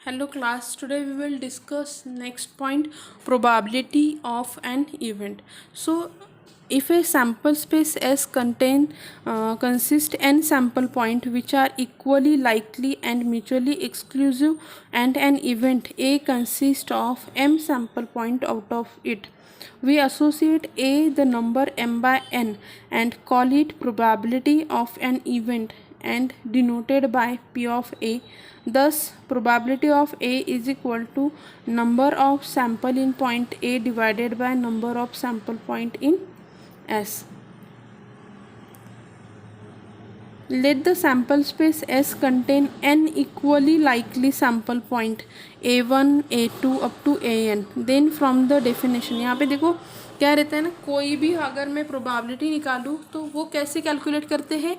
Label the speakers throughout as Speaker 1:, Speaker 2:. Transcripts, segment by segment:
Speaker 1: Hello class, today we will discuss next point, probability of an event. So if a sample space S consists n sample point which are equally likely and mutually exclusive, and an event A consists of m sample point out of it, we associate A the number m by n and call it probability of an event and denoted by P of A. Thus, probability of A is equal to number of sample in point A divided by number of sample point in S. Let the sample space S contain n equally likely sample point A1, A2 up to An. Then from the definition, यहाँ पे देखो क्या रहता है ना, कोई भी अगर मैं प्रोबेबिलिटी निकालूँ तो वो कैसे कैलकुलेट करते हैं,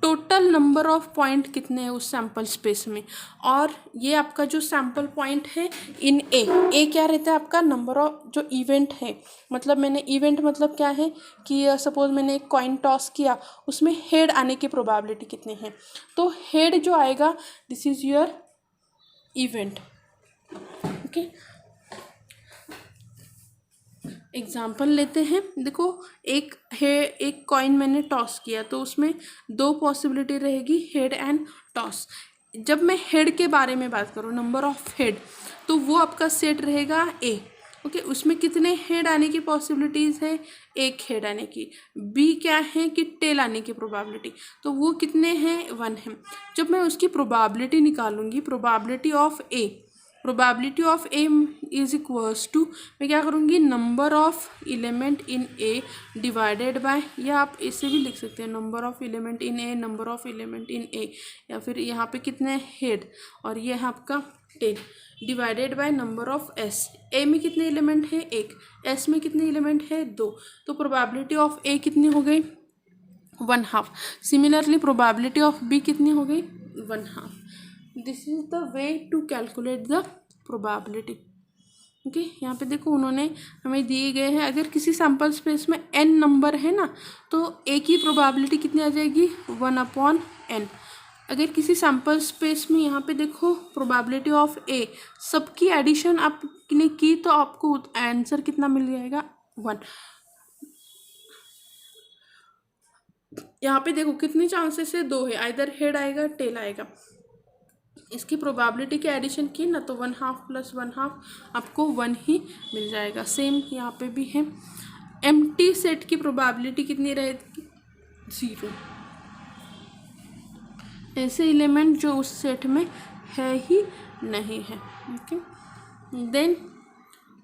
Speaker 1: टोटल नंबर ऑफ पॉइंट कितने हैं उस सैम्पल स्पेस में, और ये आपका जो सैम्पल पॉइंट है इन ए क्या रहता है आपका नंबर ऑफ जो इवेंट है, मतलब मैंने इवेंट मतलब क्या है कि सपोज मैंने एक कॉइन टॉस किया, उसमें हेड आने की प्रोबेबिलिटी कितनी है, तो हेड जो आएगा this is your event. Okay, example लेते हैं. देखो एक कॉइन मैंने टॉस किया तो उसमें दो पॉसिबिलिटी रहेगी, हेड एंड टॉस. जब मैं हेड के बारे में बात करूँ, नंबर ऑफ हेड, तो वो आपका सेट रहेगा ए. ओके, उसमें कितने हेड आने की पॉसिबिलिटीज़ है, एक हेड आने की. बी क्या है कि टेल आने की प्रोबेबिलिटी, तो वो कितने हैं, 1 है. जब मैं उसकी प्रोबेबिलिटी निकालूंगी, probability of A, probability of A is equals to, मैं क्या करूँगी, number of element in A divided by, या आप इसे भी लिख सकते हैं number of element in A, number of element in A, या फिर यहाँ पे कितने हेड और ये है आपका tail, divided by number of S. A में कितने एलिमेंट है, एक. एस में कितने एलिमेंट है, 2. तो प्रोबेबिलिटी ऑफ ए कितनी हो गई, 1/2. सिमिलरली प्रोबेबिलिटी ऑफ बी कितनी हो गई, 1/2. This is the way to calculate the probability. Okay, यहाँ पे देखो उन्होंने हमें दिए गए हैं, अगर किसी सैम्पल स्पेस में n नंबर है ना, तो ए की प्रोबेबिलिटी कितनी आ जाएगी, 1/n. अगर किसी सैम्पल स्पेस में यहाँ पे देखो प्रोबेबिलिटी ऑफ ए, सबकी एडिशन आपने की तो आपको आंसर कितना मिल जाएगा, 1. यहाँ पे देखो कितनी चांसेस है, 2 है, आइदर हेड आएगा टेल आएगा. इसकी प्रोबेबिलिटी की एडिशन की ना तो 1/2 + 1/2 आपको 1 ही मिल जाएगा. सेम यहाँ पे भी है. एम्प्टी सेट की प्रोबेबिलिटी कितनी रहेगी, 0. ऐसे एलिमेंट जो उस सेट में है ही नहीं है. Okay, then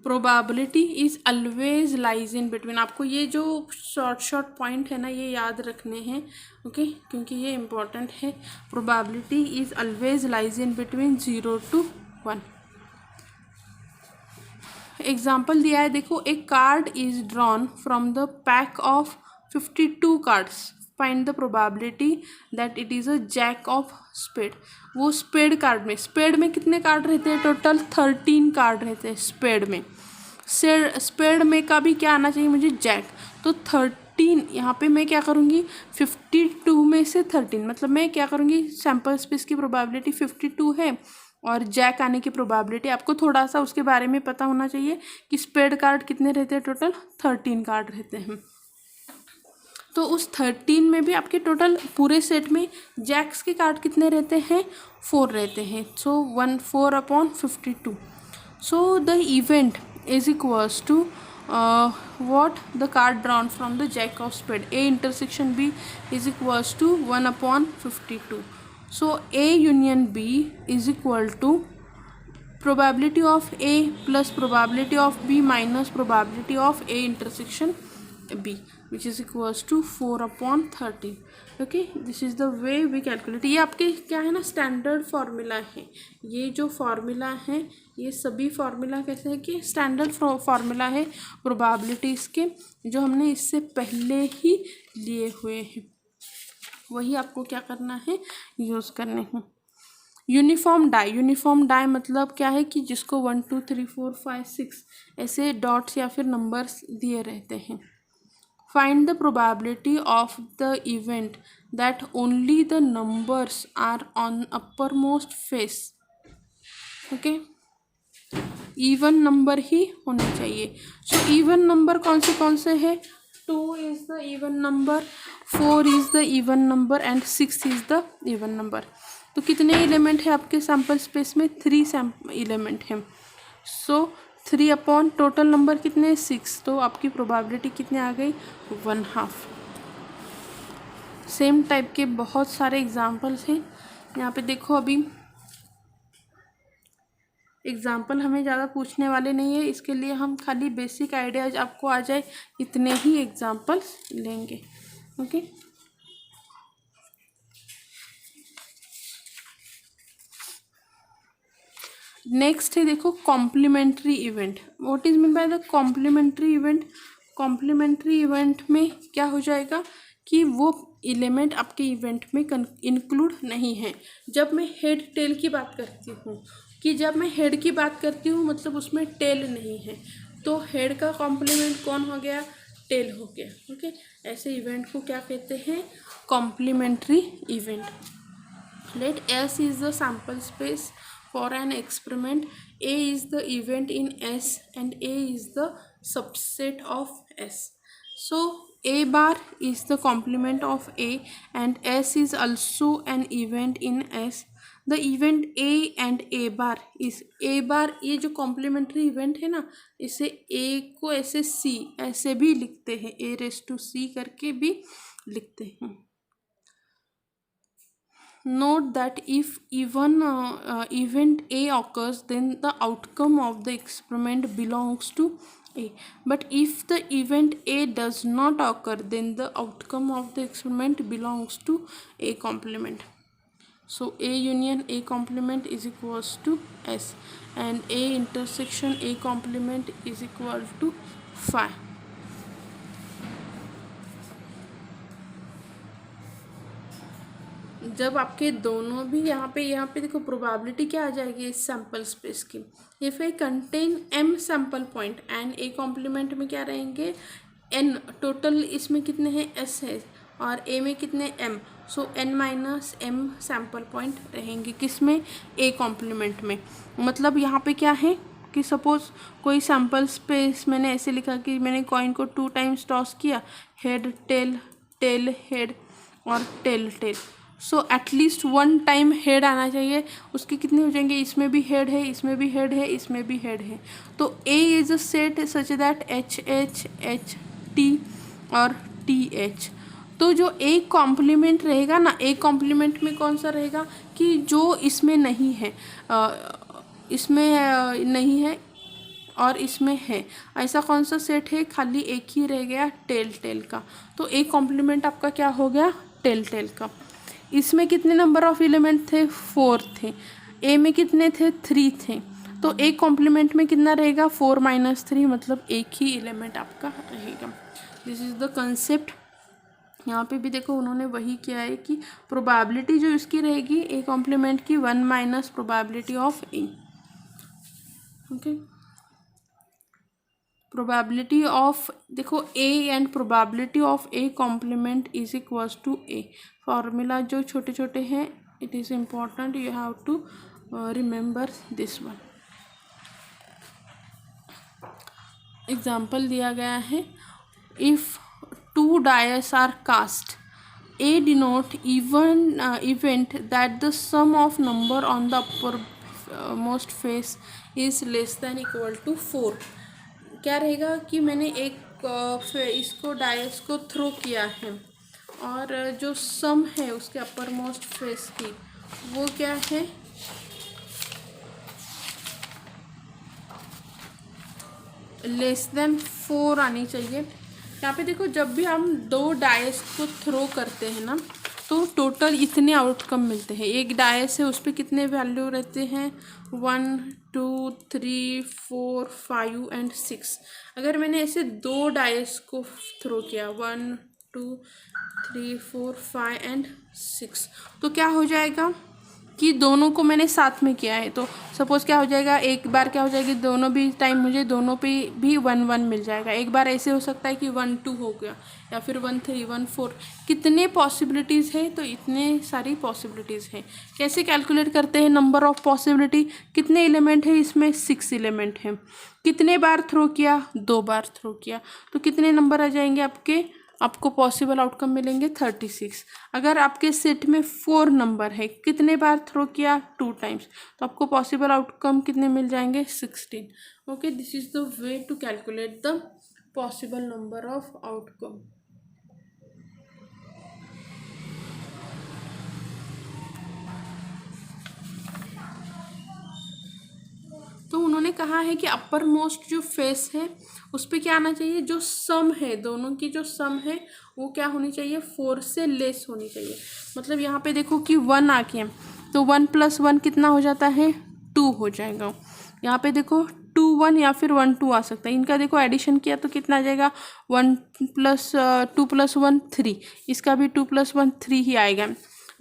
Speaker 1: probability is always lies in between. आपको ये जो शॉर्ट पॉइंट है ना, ये याद रखने हैं. ओके, क्योंकि ये इम्पॉर्टेंट है. Probability is always lies in between 0 to 1. Example दिया है, देखो एक card is drawn from the pack of 52 cards, find the probability that it is a jack of spade. वो स्पेड कार्ड में, स्पेड में कितने कार्ड रहते हैं, टोटल 13 कार्ड रहते हैं स्पेड में. स्पेड में का भी क्या आना चाहिए मुझे, जैक. तो 13 यहाँ पे मैं क्या करूँगी, 52 में से 13, मतलब मैं क्या करूँगी, सैम्पल स्पेस की प्रोबेबिलिटी 52 है और जैक आने की प्रोबेबिलिटी, आपको थोड़ा सा उसके बारे में पता होना चाहिए कि स्पेड कार्ड कितने रहते हैं, टोटल 13 कार्ड रहते हैं. तो उस 13 में भी आपके टोटल पूरे सेट में जैक्स के कार्ड कितने रहते हैं, 4 रहते हैं. So 4/52. So the event is equals to what the card drawn from the jack of spade, A intersection B is equals to 1/52. So A union B is equal to probability of A plus probability of B minus probability of A intersection B, which is equals to 4/13. Okay, this is the way we calculate. ये आपके क्या है ना, standard formula है. ये जो formula है, ये सभी फार्मूला कैसे है कि स्टैंडर्ड फार्मूला है प्रोबेबिलिटीज़ के, जो हमने इससे पहले ही लिए हुए हैं, वही आपको क्या करना है, यूज़ करने हैं. यूनिफॉर्म डाई मतलब क्या है कि जिसको 1 2 3 4 5 6 ऐसे डॉट्स या फिर नंबर्स दिए रहते हैं. Find the probability of the event that only the numbers are on uppermost face okay, even number ही होने चाहिए। सो इवन नंबर कौन से है? 2 is the even number, 4 is the even number and 6 is the even number. तो कितने element है आपके सैम्पल स्पेस में? 3 एलिमेंट हैं। सो 3 अपॉन टोटल नंबर कितने? 6। तो आपकी प्रोबेबिलिटी कितने आ गई? 1/2। सेम टाइप के बहुत सारे एग्जाम्पल्स हैं। यहाँ पे देखो, अभी एग्जाम्पल हमें ज़्यादा पूछने वाले नहीं है, इसके लिए हम खाली बेसिक आइडियाज आपको आ जाए इतने ही एग्जाम्पल्स लेंगे। ओके, नेक्स्ट है देखो complementary event. What is mean by the complementary event? Complementary event में क्या हो जाएगा कि वो एलिमेंट आपके इवेंट में इंक्लूड नहीं है। जब मैं हेड टेल की बात करती हूँ, कि जब मैं हेड की बात करती हूँ मतलब उसमें टेल नहीं है, तो हेड का कॉम्प्लीमेंट कौन हो गया? टेल हो गया। ओके, ऐसे इवेंट को क्या कहते हैं? Complementary event. Let S is the sample space for an experiment. A is the event in S and A is the subset of S. So A bar is the complement of A and S is also an event in S. The event A and A bar is A bar, ये जो complementary event है ना, इसे A को ऐसे C ऐसे भी लिखते हैं, A raised to C करके भी लिखते हैं। Note that if even event A occurs, then the outcome of the experiment belongs to A. But if the event A does not occur, then the outcome of the experiment belongs to A complement. So A union A complement is equals to S, and A intersection A complement is equal to phi. जब आपके दोनों भी यहाँ पे देखो probability क्या आ जाएगी इस सैम्पल स्पेस की? If A contain m sample point and A complement में क्या रहेंगे? n। टोटल इसमें कितने हैं? s है, और a में कितने? m। सो n minus m sample point रहेंगे किसमें? a कॉम्प्लीमेंट में। मतलब यहाँ पे क्या है कि सपोज कोई सैम्पल स्पेस मैंने ऐसे लिखा कि मैंने कॉइन को 2 टाइम्स टॉस किया, हेड टेल, टेल हेड और tail tail. So at least 1 time head आना चाहिए। उसके कितने हो जाएंगे? इसमें भी हेड है, इसमें भी हेड है, इसमें भी हेड है। तो A is a set such that H H H T और टी एच। तो जो ए कॉम्प्लीमेंट रहेगा ना, ए कॉम्प्लीमेंट में कौन सा रहेगा कि जो इसमें नहीं है, इसमें नहीं है और इसमें है, ऐसा कौन सा सेट है? खाली एक ही रह गया, टेल टेल का। तो ए कॉम्प्लीमेंट आपका क्या हो गया? टेल टेल का। इसमें कितने नंबर ऑफ एलिमेंट थे? 4 थे। ए में कितने थे? 3 थे। तो ए कॉम्प्लीमेंट में कितना रहेगा? 4 - 3, मतलब एक ही एलिमेंट आपका रहेगा। This is the concept. यहाँ पे भी देखो उन्होंने वही किया है कि प्रोबेबिलिटी जो इसकी रहेगी ए कॉम्प्लीमेंट की 1 minus probability of A. Okay, probability of देखो A and probability of A complement is equals to A. Formula जो छोटे छोटे हैं, it is important, you have to remember this one. Example दिया गया है, if 2 dice are cast, A denote event that the sum of number on the upper most face is less than equal to 4। क्या रहेगा कि मैंने एक इसको DISE को थ्रो किया है और जो सम है उसके अपर मोस्ट फेस की वो क्या है? लेस देन 4 आनी चाहिए। यहाँ पे देखो जब भी हम 2 डायस को थ्रो करते हैं ना, तो टोटल इतने आउटकम मिलते हैं। एक डायस है उस पर कितने वैल्यू रहते हैं? 1 2 3 4 5 एंड 6। अगर मैंने ऐसे 2 डायस को थ्रो किया 1 2 3 4 5 एंड 6, तो क्या हो जाएगा? कि दोनों को मैंने साथ में किया है, तो सपोज़ क्या हो जाएगा, एक बार क्या हो जाएगी, दोनों भी टाइम मुझे दोनों पे भी 1 1 मिल जाएगा। एक बार ऐसे हो सकता है कि 1 2 हो गया, या फिर 1 3 1 4, कितने पॉसिबिलिटीज़ है, तो इतने सारी पॉसिबिलिटीज़ हैं। कैसे कैलकुलेट करते हैं नंबर ऑफ पॉसिबिलिटी, कितने एलिमेंट है इसमें, 6 एलिमेंट हैं। कितने बार थ्रो किया, 2 बार थ्रो किया, तो कितने नंबर आ जाएंगे आपको पॉसिबल आउटकम मिलेंगे 36। अगर आपके सेट में 4 नंबर है, कितने बार थ्रो किया, 2 टाइम्स, तो आपको पॉसिबल आउटकम कितने मिल जाएंगे, 16। Okay, this is the way to calculate the possible number of outcome. तो उन्होंने कहा है कि अपर मोस्ट जो फेस है उस पर क्या आना चाहिए, जो सम है, दोनों की जो सम है वो क्या होनी चाहिए, 4 से लेस होनी चाहिए। मतलब यहाँ पे देखो कि 1 आ गया, तो 1 + 1 कितना हो जाता है, 2 हो जाएगा। यहाँ पे देखो 2 1 या फिर 1 2 आ सकता है। इनका देखो एडिशन किया तो कितना आ जाएगा, 1 + 2 + 1 3, इसका भी 2 + 1 3 ही आएगा।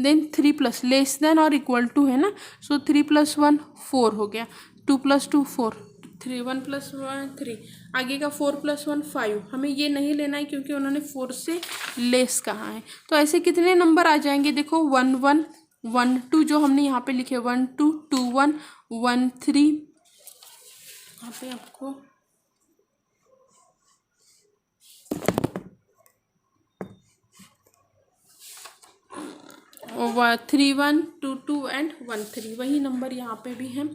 Speaker 1: देन 3 प्लस लेस देन और इक्वल टू है ना, सो 3 + 1 4 हो गया, 2 + 2 4, 3 1 + 1 3, आगे का 4 + 1 5। हमें ये नहीं लेना है क्योंकि उन्होंने 4 से लेस कहा है। तो ऐसे कितने नंबर आ जाएंगे, देखो 1 1 1 2 जो हमने यहाँ पे लिखे, 1 2 2 1 1 3, यहाँ पे आपको 3 1 2 2 एंड 1 3, वही नंबर यहाँ पे भी है।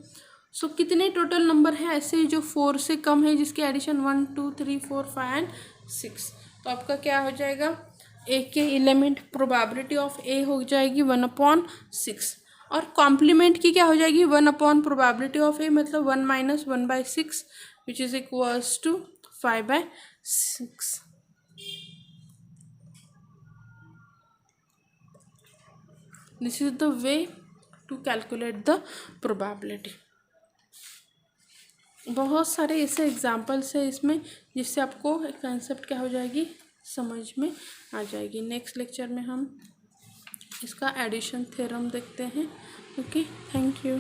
Speaker 1: सो कितने टोटल नंबर है ऐसे जो 4 से कम है, जिसके एडिशन 1 2 3 4 5 एंड 6। तो आपका क्या हो जाएगा, ए के एलिमेंट प्रोबेबिलिटी ऑफ ए हो जाएगी 1/6, और कॉम्प्लीमेंट की क्या हो जाएगी, 1 प्रोबेबिलिटी ऑफ ए, मतलब 1 - 1/6 which is equals to 5/6। This is the way to calculate the probability. बहुत सारे ऐसे एग्जाम्पल्स है इसमें जिससे आपको एक कंसेप्ट क्या हो जाएगी, समझ में आ जाएगी। नेक्स्ट लेक्चर में हम इसका एडिशन थ्योरम देखते हैं। Okay, thank you.